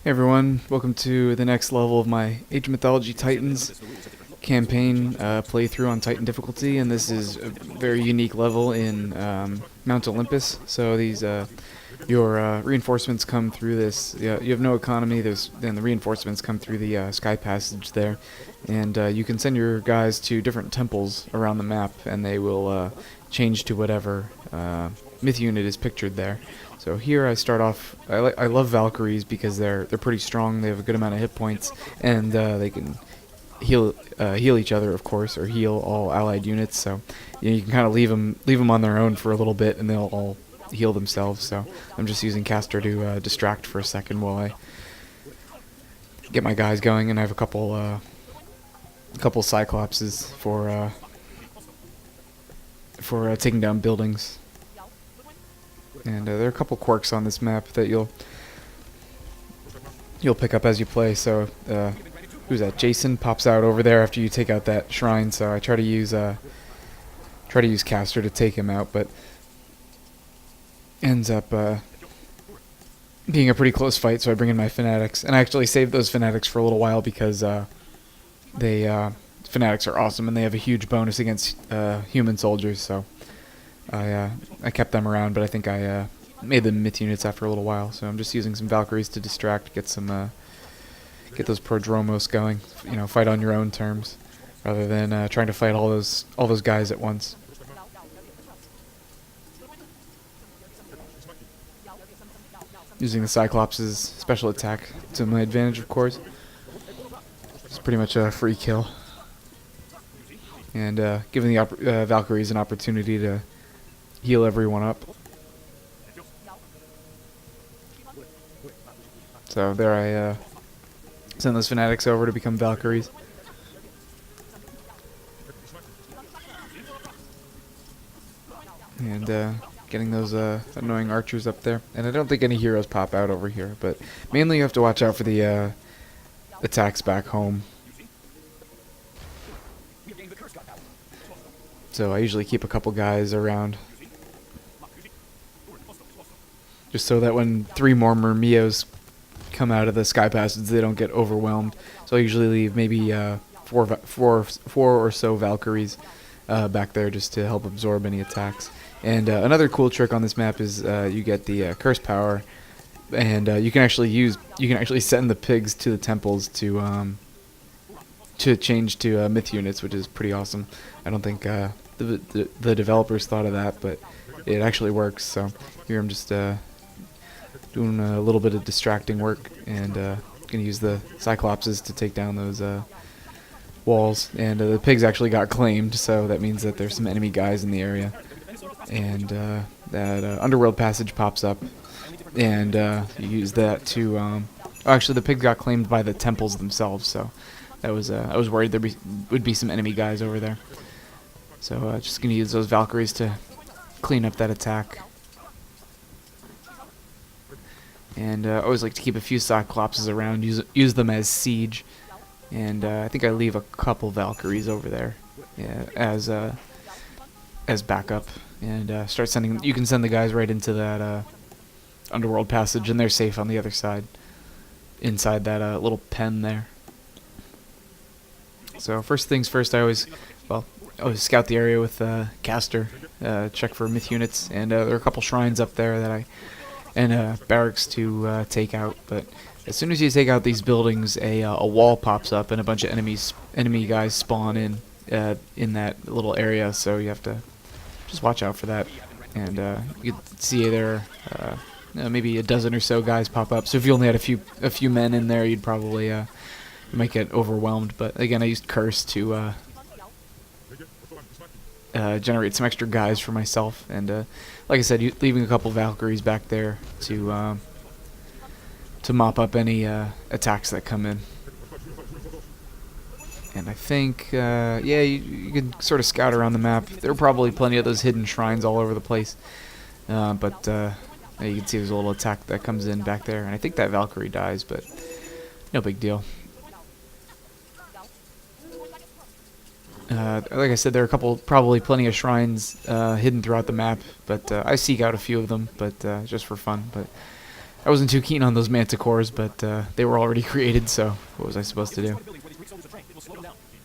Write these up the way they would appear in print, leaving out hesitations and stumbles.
Hey everyone, welcome to the next level of my Age of Mythology Titans campaign playthrough on Titan difficulty, and this is a very unique level in Mount Olympus. So these your reinforcements come through this. Yeah, you have no economy. Then the reinforcements come through the sky passage there, and you can send your guys to different temples around the map, and they will change to whatever myth unit is pictured there. So here I start off. I love Valkyries because they're pretty strong. They have a good amount of hit points, and they can heal each other, of course, or heal all allied units. So you can kind of leave them on their own for a little bit, and they'll all heal themselves. So I'm just using Caster to distract for a second while I get my guys going, and I have a couple Cyclopses for taking down buildings. And there are a couple quirks on this map that you'll pick up as you play. So who's that? Jason pops out over there after you take out that shrine. So I try to use Caster to take him out, but ends up being a pretty close fight. So I bring in my Fanatics, and I actually saved those Fanatics for a little while because Fanatics are awesome and they have a huge bonus against human soldiers. So I kept them around, but I think I made them myth units after a little while. So I'm just using some Valkyries to distract, get those prodromos going. You know, fight on your own terms, rather than trying to fight all those guys at once. Using the Cyclops' special attack to my advantage, of course. It's pretty much a free kill, and giving the Valkyries an opportunity to heal everyone up. So there I send those Fanatics over to become Valkyries. And getting those annoying archers up there. And I don't think any heroes pop out over here, but mainly you have to watch out for the attacks back home. So I usually keep a couple guys around, just so that when 3 more Murmios come out of the sky passage, they don't get overwhelmed. So I usually leave maybe four or so Valkyries back there just to help absorb any attacks. And another cool trick on this map is you get the curse power, and you can actually send the pigs to the temples to change to myth units, which is pretty awesome. I don't think the developers thought of that, but it actually works. So here I'm just doing a little bit of distracting work, and gonna use the Cyclopses to take down those walls. And the pigs actually got claimed, so that means that there's some enemy guys in the area. And that underworld passage pops up, and you use that to oh, actually the pigs got claimed by the temples themselves, so that was I was worried there would be some enemy guys over there. So just gonna use those Valkyries to clean up that attack. And I always like to keep a few Cyclopses around, use them as siege. And I think I leave a couple Valkyries over there, yeah, as backup. And start sending. You can send the guys right into that underworld passage, and they're safe on the other side, inside that little pen there. So first things first, I always scout the area with Caster, check for myth units, and there are a couple shrines up there that and barracks to take out. But as soon as you take out these buildings, a wall pops up, and a bunch of enemy guys spawn in that little area. So you have to just watch out for that. And you can see there maybe a dozen or so guys pop up. So if you only had a few men in there, you'd probably you might get overwhelmed. But again, I used Curse to generate some extra guys for myself, and like I said, leaving a couple Valkyries back there to mop up any attacks that come in. And I think, yeah, you can sort of scout around the map. There are probably plenty of those hidden shrines all over the place, but you can see there's a little attack that comes in back there, and I think that Valkyrie dies, but no big deal. Like I said, there are probably plenty of shrines hidden throughout the map, but I seek out a few of them, but just for fun. But I wasn't too keen on those manticores, but they were already created, so what was I supposed to do?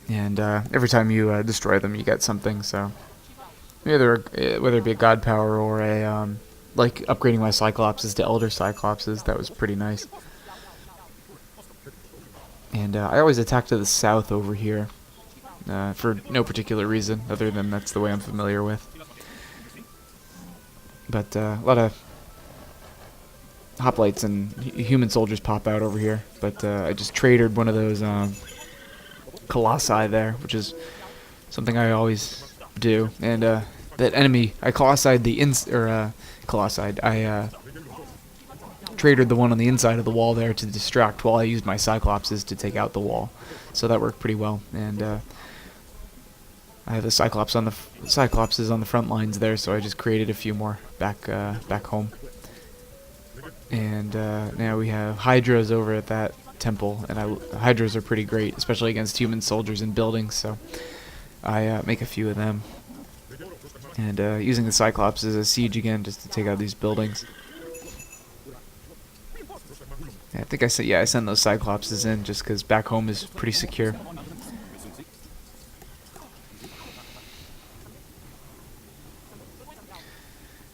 And every time you destroy them, you get something. So either whether it be a god power or a like upgrading my Cyclopses to Elder Cyclopses, that was pretty nice. And I always attack to the south over here for no particular reason, other than that's the way I'm familiar with. But a lot of hoplites and human soldiers pop out over here. But I just tradered one of those colossi there, which is something I always do. And that enemy, I colossied the I tradered the one on the inside of the wall there to distract while I used my Cyclopses to take out the wall. So that worked pretty well. And I have the Cyclopses on the front lines there, so I just created a few more back home. And now we have Hydras over at that temple, and Hydras are pretty great, especially against human soldiers and buildings, so I make a few of them. And using the Cyclops as a siege again, just to take out these buildings. I think I send those Cyclopses in just because back home is pretty secure.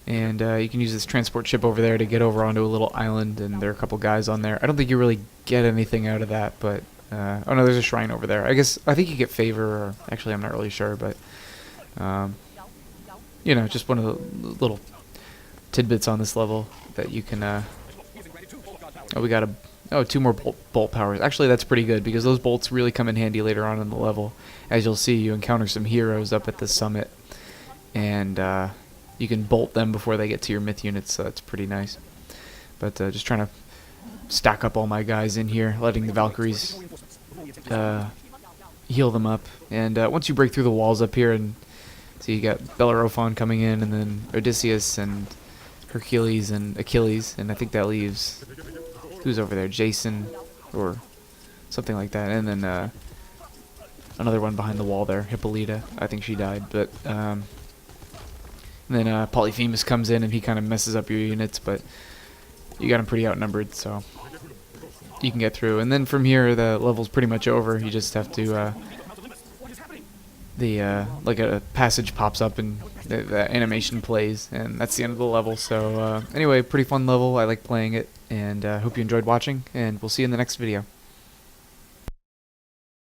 And you can use this transport ship over there to get over onto a little island, and there are a couple guys on there. I don't think you really get anything out of that, but oh no, there's a shrine over there. I think you get favor, or actually I'm not really sure, but you know, just one of the little tidbits on this level that you can oh, we got two more bolt powers. Actually, that's pretty good because those bolts really come in handy later on in the level. As you'll see, you encounter some heroes up at the summit, and you can bolt them before they get to your myth units, so that's pretty nice. But just trying to stack up all my guys in here, letting the Valkyries heal them up. And once you break through the walls up here, and so you got Bellerophon coming in, and then Odysseus and Hercules and Achilles, and I think that leaves, who's over there, Jason or something like that, and then another one behind the wall there, Hippolyta. I think she died, but and then Polyphemus comes in and he kind of messes up your units, but you got him pretty outnumbered, so you can get through. And then from here, the level's pretty much over. You just have to like a passage pops up and the animation plays, and that's the end of the level. So anyway, pretty fun level. I like playing it, and hope you enjoyed watching, and we'll see you in the next video.